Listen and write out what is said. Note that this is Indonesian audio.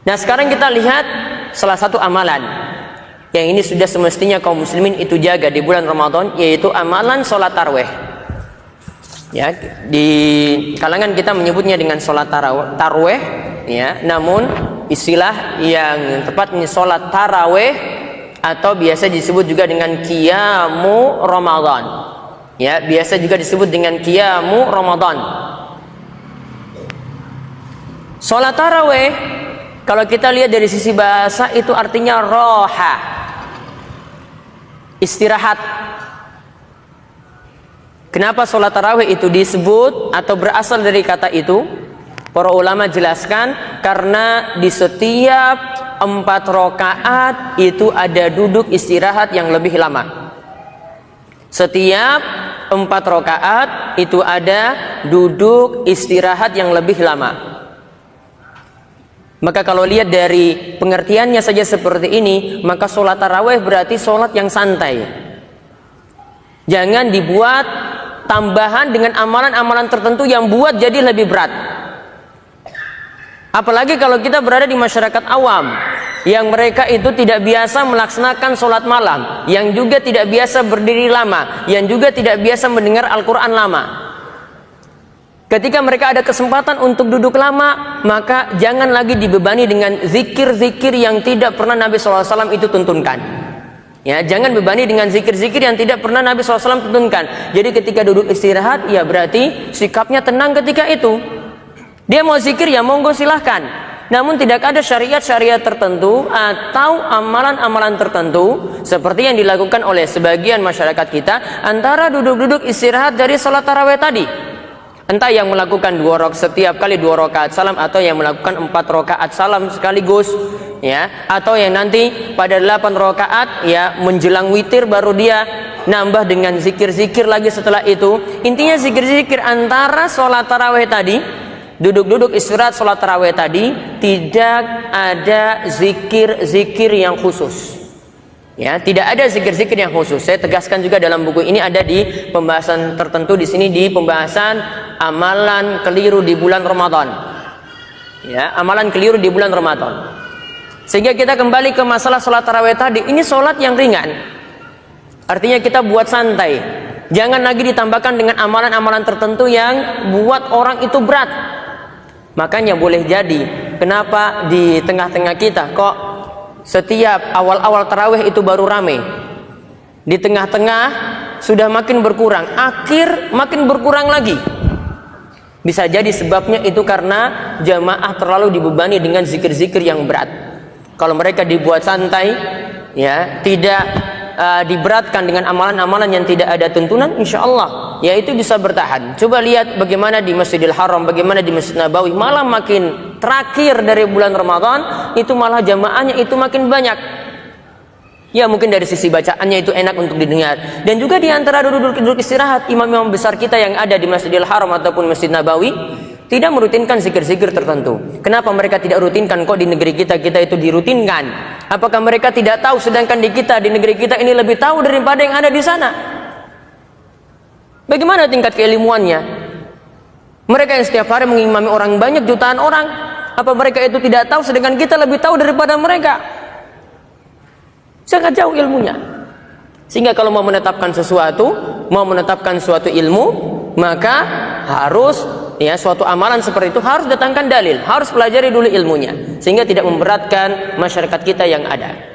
Nah, sekarang kita lihat salah satu amalan yang ini sudah semestinya kaum muslimin itu jaga di bulan Ramadan, yaitu amalan sholat tarawih. Ya, di kalangan kita menyebutnya dengan sholat tarawih, ya. Namun istilah yang tepat ini sholat tarawih atau biasa disebut juga dengan qiyamu Ramadan. Ya, biasa juga disebut dengan qiyamu Ramadan. Sholat tarawih kalau kita lihat dari sisi bahasa itu artinya roha, istirahat. Kenapa sholat tarawih itu disebut atau berasal dari kata itu? Para ulama jelaskan karena di setiap 4 rakaat itu ada duduk istirahat yang lebih lama. Setiap 4 rakaat itu ada duduk istirahat yang lebih lama. Maka kalau lihat dari pengertiannya saja seperti ini, maka sholat tarawih berarti sholat yang santai. Jangan dibuat tambahan dengan amalan-amalan tertentu yang buat jadi lebih berat. Apalagi kalau kita berada di masyarakat awam yang mereka itu tidak biasa melaksanakan sholat malam, yang juga tidak biasa berdiri lama, yang juga tidak biasa mendengar Al-Quran lama. Ketika mereka ada kesempatan untuk duduk lama, maka jangan lagi dibebani dengan zikir-zikir yang tidak pernah Nabi SAW itu tuntunkan. Ya, jangan bebani dengan zikir-zikir yang tidak pernah Nabi SAW tuntunkan. Jadi ketika duduk istirahat, ya berarti sikapnya tenang ketika itu. Dia mau zikir, ya monggo silahkan. Namun tidak ada syariat-syariat tertentu atau amalan-amalan tertentu seperti yang dilakukan oleh sebagian masyarakat kita antara duduk-duduk istirahat dari sholat tarawih tadi. Entah yang melakukan setiap kali 2 rakaat salam, atau yang melakukan 4 rakaat salam sekaligus, ya, atau yang nanti pada 8 rakaat ya menjelang witir baru dia nambah dengan zikir-zikir lagi setelah itu. Intinya zikir-zikir antara sholat tarawih tadi, duduk-duduk istirahat sholat tarawih tadi, tidak ada zikir-zikir yang khusus. Ya, tidak ada zikir-zikir yang khusus. Saya tegaskan juga dalam buku ini ada di pembahasan tertentu di sini, di pembahasan amalan keliru di bulan Ramadan. Ya, amalan keliru di bulan Ramadan. Sehingga kita kembali ke masalah sholat tarawih tadi. Ini sholat yang ringan. Artinya kita buat santai. Jangan lagi ditambahkan dengan amalan-amalan tertentu yang buat orang itu berat. Makanya boleh jadi kenapa di tengah-tengah kita kok setiap awal-awal tarawih itu baru rame, di tengah-tengah sudah makin berkurang, akhir makin berkurang lagi. Bisa jadi sebabnya itu karena jamaah terlalu dibebani dengan zikir-zikir yang berat. Kalau mereka dibuat santai, ya, tidak diberatkan dengan amalan-amalan yang tidak ada tuntunan, insya Allah ya itu bisa bertahan. Coba lihat bagaimana di Masjidil Haram, bagaimana di Masjid Nabawi, malah makin terakhir dari bulan Ramadan itu malah jamaahnya itu makin banyak. Ya mungkin dari sisi bacaannya itu enak untuk didengar. Dan juga di antara duduk-duduk istirahat, imam-imam besar kita yang ada di Masjidil Haram ataupun Masjid Nabawi tidak merutinkan zikir-zikir tertentu. Kenapa mereka tidak rutinkan? Kok di negeri kita itu dirutinkan? Apakah mereka tidak tahu sedangkan di negeri kita ini lebih tahu daripada yang ada di sana? Bagaimana tingkat keilmuannya? Mereka yang setiap hari mengimami orang banyak, jutaan orang, apa mereka itu tidak tahu sedangkan kita lebih tahu daripada mereka? Sangat jauh ilmunya. Sehingga kalau mau menetapkan sesuatu, mau menetapkan suatu ilmu, maka harus ya suatu amalan seperti itu harus datangkan dalil, harus pelajari dulu ilmunya, sehingga tidak memberatkan masyarakat kita yang ada.